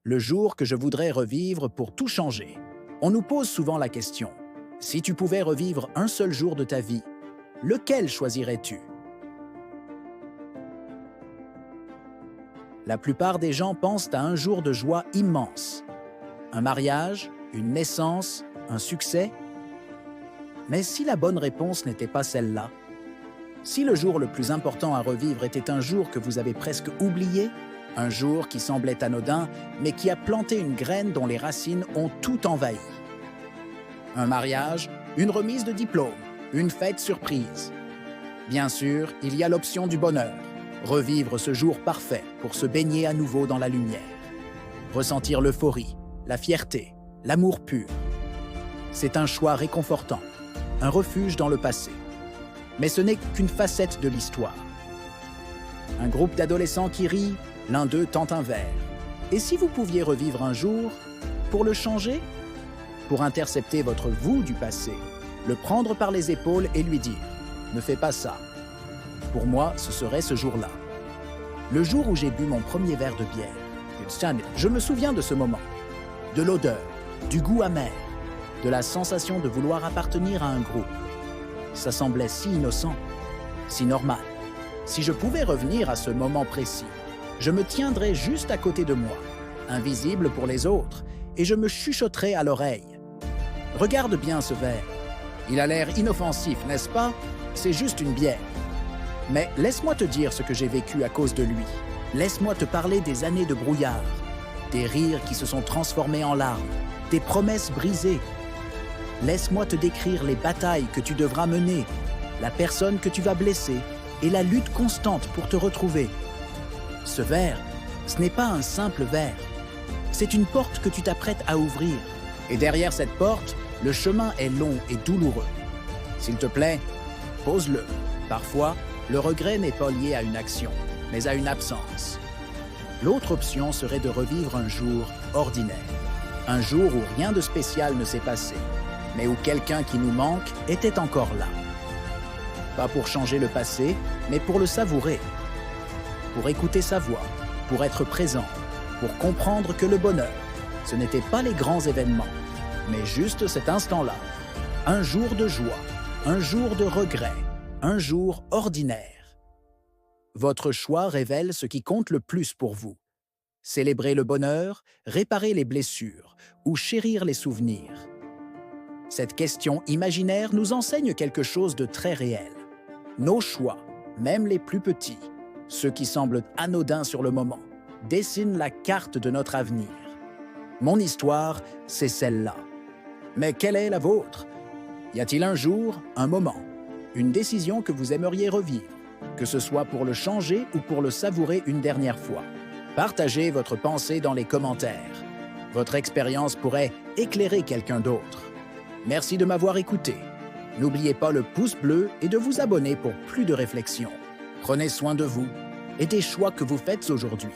le jour que je voudrais revivre pour tout changer. On nous pose souvent la question, si tu pouvais revivre un seul jour de ta vie, lequel choisirais-tu? La plupart des gens pensent à un jour de joie immense. Un mariage, une naissance, un succès. Mais si la bonne réponse n'était pas celle-là, si le jour le plus important à revivre était un jour que vous avez presque oublié, un jour qui semblait anodin, mais qui a planté une graine dont les racines ont tout envahi. Un mariage, une remise de diplôme, une fête surprise. Bien sûr, il y a l'option du bonheur, revivre ce jour parfait pour se baigner à nouveau dans la lumière, ressentir l'euphorie, la fierté, l'amour pur. C'est un choix réconfortant, un refuge dans le passé. Mais ce n'est qu'une facette de l'histoire. Un groupe d'adolescents qui rit, l'un d'eux tente un verre. Et si vous pouviez revivre un jour, pour le changer, pour intercepter votre vous du passé, le prendre par les épaules et lui dire « Ne fais pas ça ». Pour moi, ce serait ce jour-là. Le jour où j'ai bu mon premier verre de bière. Je me souviens de ce moment, de l'odeur, du goût amer, de la sensation de vouloir appartenir à un groupe. Ça semblait si innocent, si normal. Si je pouvais revenir à ce moment précis, je me tiendrais juste à côté de moi, invisible pour les autres, et je me chuchoterais à l'oreille. Regarde bien ce verre. Il a l'air inoffensif, n'est-ce pas? C'est juste une bière. Mais laisse-moi te dire ce que j'ai vécu à cause de lui. Laisse-moi te parler des années de brouillard, des rires qui se sont transformés en larmes, des promesses brisées. Laisse-moi te décrire les batailles que tu devras mener, la personne que tu vas blesser et la lutte constante pour te retrouver. Ce verre, ce n'est pas un simple verre. C'est une porte que tu t'apprêtes à ouvrir. Et derrière cette porte, le chemin est long et douloureux. S'il te plaît, pose-le. Parfois, le regret n'est pas lié à une action, mais à une absence. L'autre option serait de revivre un jour ordinaire. Un jour où rien de spécial ne s'est passé, mais où quelqu'un qui nous manque était encore là. Pas pour changer le passé, mais pour le savourer. Pour écouter sa voix, pour être présent, pour comprendre que le bonheur, ce n'était pas les grands événements, mais juste cet instant-là. Un jour de joie, un jour de regret, un jour ordinaire. Votre choix révèle ce qui compte le plus pour vous. Célébrer le bonheur, réparer les blessures ou chérir les souvenirs. Cette question imaginaire nous enseigne quelque chose de très réel. Nos choix, même les plus petits, ceux qui semblent anodins sur le moment, dessinent la carte de notre avenir. Mon histoire, c'est celle-là. Mais quelle est la vôtre? Y a-t-il un jour, un moment, une décision que vous aimeriez revivre, que ce soit pour le changer ou pour le savourer une dernière fois? Partagez votre pensée dans les commentaires. Votre expérience pourrait éclairer quelqu'un d'autre. Merci de m'avoir écouté. N'oubliez pas le pouce bleu et de vous abonner pour plus de réflexions. Prenez soin de vous et des choix que vous faites aujourd'hui.